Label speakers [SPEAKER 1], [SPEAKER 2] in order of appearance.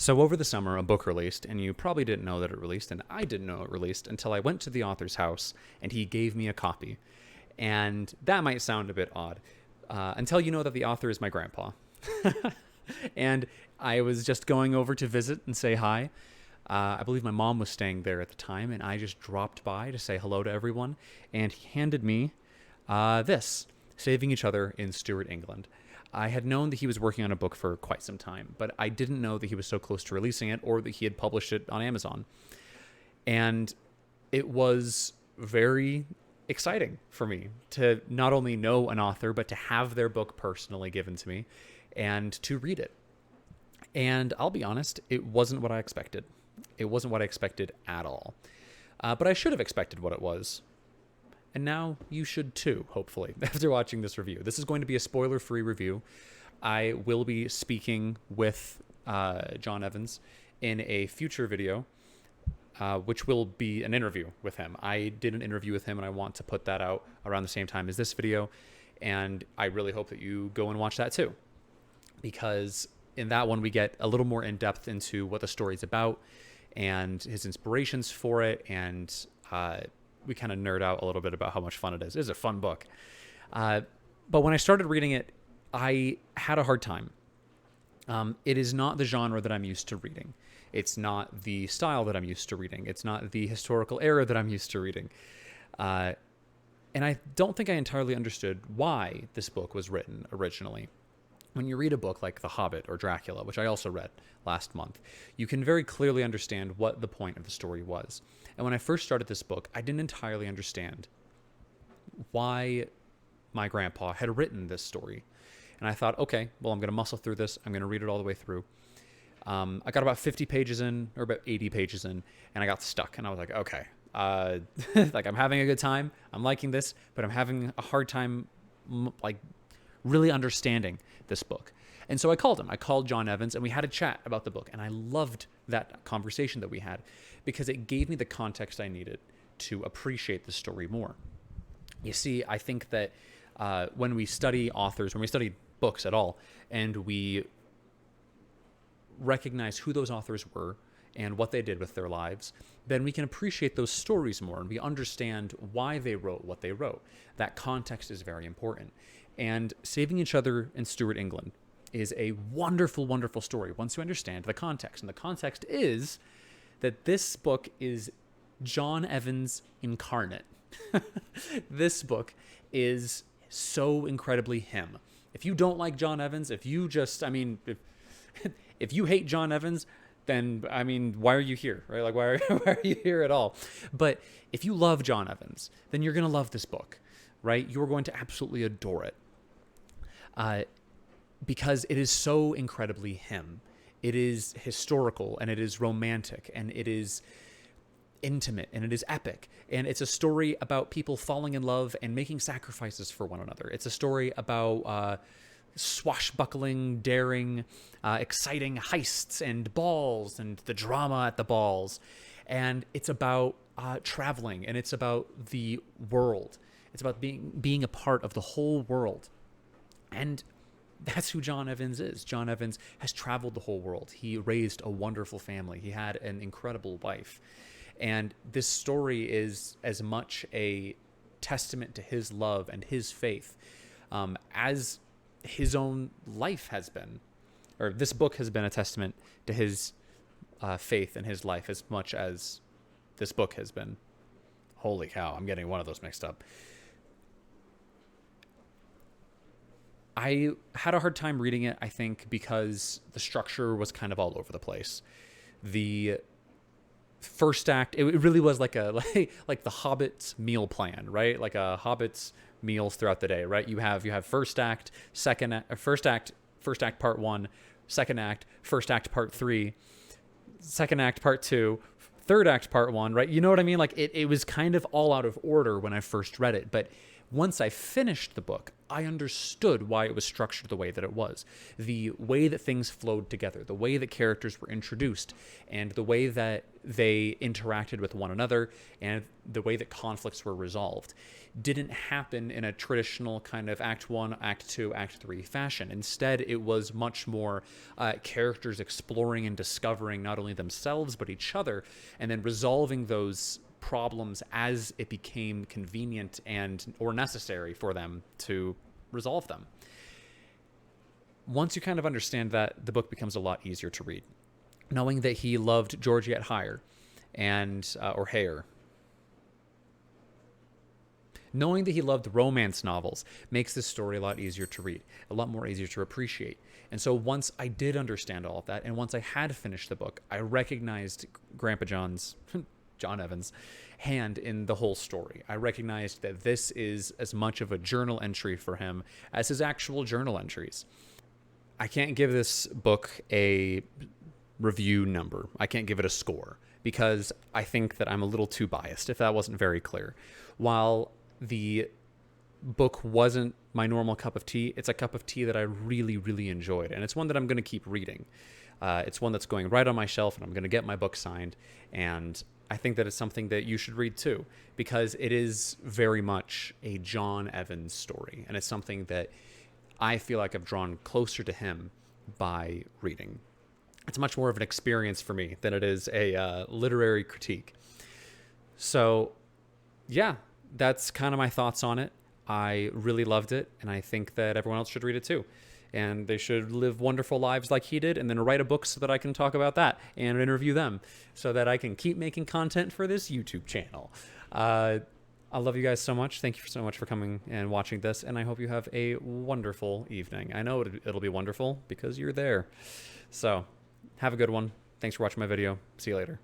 [SPEAKER 1] So over the summer, a book released, and you probably didn't know that it released, and I didn't know it released until I went to the author's house, and he gave me a copy. And that might sound a bit odd, until you know that the author is my grandpa. And I was just going over to visit and say hi. I believe my mom was staying there at the time, and I just dropped by to say hello to everyone, and he handed me this, Saving Each Other in Stuart, England. I had known that he was working on a book for quite some time, but I didn't know that he was so close to releasing it or that he had published it on Amazon. And it was very exciting for me to not only know an author, but to have their book personally given to me and to read it. And I'll be honest, it wasn't what I expected. It wasn't what I expected at all. But I should have expected what it was. And now you should too, hopefully, after watching this review. This is going to be a spoiler-free review. I will be speaking with John Evans in a future video, which will be an interview with him. I did an interview with him, and I want to put that out around the same time as this video. And I really hope that you go and watch that too, because in that one we get a little more in depth into what the story's about and his inspirations for it, and we kind of nerd out a little bit about how much fun it is. It is a fun book. But when I started reading it, I had a hard time. It is not the genre that I'm used to reading. It's not the style that I'm used to reading. It's not the historical era that I'm used to reading. And I don't think I entirely understood why this book was written originally. When you read a book like The Hobbit or Dracula, which I also read last month, you can very clearly understand what the point of the story was. And when I first started this book, I didn't entirely understand why my grandpa had written this story. And I thought, okay, well, I'm going to muscle through this. I'm going to read it all the way through. I got about 50 pages in, or about 80 pages in, and I got stuck. And I was like, okay, like I'm having a good time. I'm liking this, but I'm having a hard time, like, really understanding this book. And so I called him. I called John Evans, and we had a chat about the book. And I loved that conversation that we had because it gave me the context I needed to appreciate the story more. You see, I think that when we study authors, when we study books at all, and we recognize who those authors were and what they did with their lives, then we can appreciate those stories more, and we understand why they wrote what they wrote. That context is very important. And Saving Each Other in Stuart, England is a wonderful, wonderful story once you understand the context. And the context is that this book is John Evans incarnate. This book is so incredibly him. If you don't like John Evans, if you just, I mean, if you hate John Evans, then, I mean, why are you here, right? Like, why are you here at all? But if you love John Evans, then you're going to love this book, right? You're going to absolutely adore it. Because it is so incredibly him. It is historical, and it is romantic, and it is intimate, and it is epic. And it's a story about people falling in love and making sacrifices for one another. It's a story about swashbuckling, daring, exciting heists and balls and the drama at the balls. And it's about traveling, and it's about the world. It's about being a part of the whole world. And that's who John Evans is. John Evans has traveled the whole world. He raised a wonderful family. He had an incredible wife. And this story is as much a testament to his love and his faith as his own life has been. Or this book has been a testament to his faith and his life as much as this book has been. Holy cow, I'm getting one of those mixed up. I had a hard time reading it, I think, because the structure was kind of all over the place. The first act, it really was like like the Hobbit's meal plan, right? Like a Hobbit's meals throughout the day, right? You have first act, first act part 1, second act, first act part 3, second act part 2, third act part 1, right? You know what I mean? Like it was kind of all out of order when I first read it, but Once I finished the book, I understood why it was structured the way that it was. The way that things flowed together, the way that characters were introduced, and the way that they interacted with one another, and the way that conflicts were resolved didn't happen in a traditional kind of Act 1, Act 2, Act 3 fashion. Instead, it was much more characters exploring and discovering not only themselves, but each other, and then resolving those problems as it became convenient and or necessary for them to resolve them. Once you kind of understand that, the book becomes a lot easier to read. Knowing that he loved Georgette Heyer and or Heyer. Knowing that he loved romance novels makes this story a lot easier to read, a lot more easier to appreciate. And so once I did understand all of that, and once I had finished the book, I recognized Grandpa John's John Evans' hand in the whole story. I recognized that this is as much of a journal entry for him as his actual journal entries. I can't give this book a review number. I can't give it a score because I think that I'm a little too biased, if that wasn't very clear. While the book wasn't my normal cup of tea, it's a cup of tea that I really, really enjoyed. And it's one that I'm going to keep reading. It's one that's going right on my shelf, and I'm going to get my book signed. And I think that it's something that you should read too, because it is very much a John Evans story. And it's something that I feel like I've drawn closer to him by reading. It's much more of an experience for me than it is a literary critique. So, yeah, that's kind of my thoughts on it. I really loved it, and I think that everyone else should read it too. And they should live wonderful lives like he did, and then write a book so that I can talk about that and interview them so that I can keep making content for this YouTube channel. I love you guys so much. Thank you so much for coming and watching this, and I hope you have a wonderful evening. I know it'll be wonderful because you're there. So have a good one. Thanks for watching my video. See you later.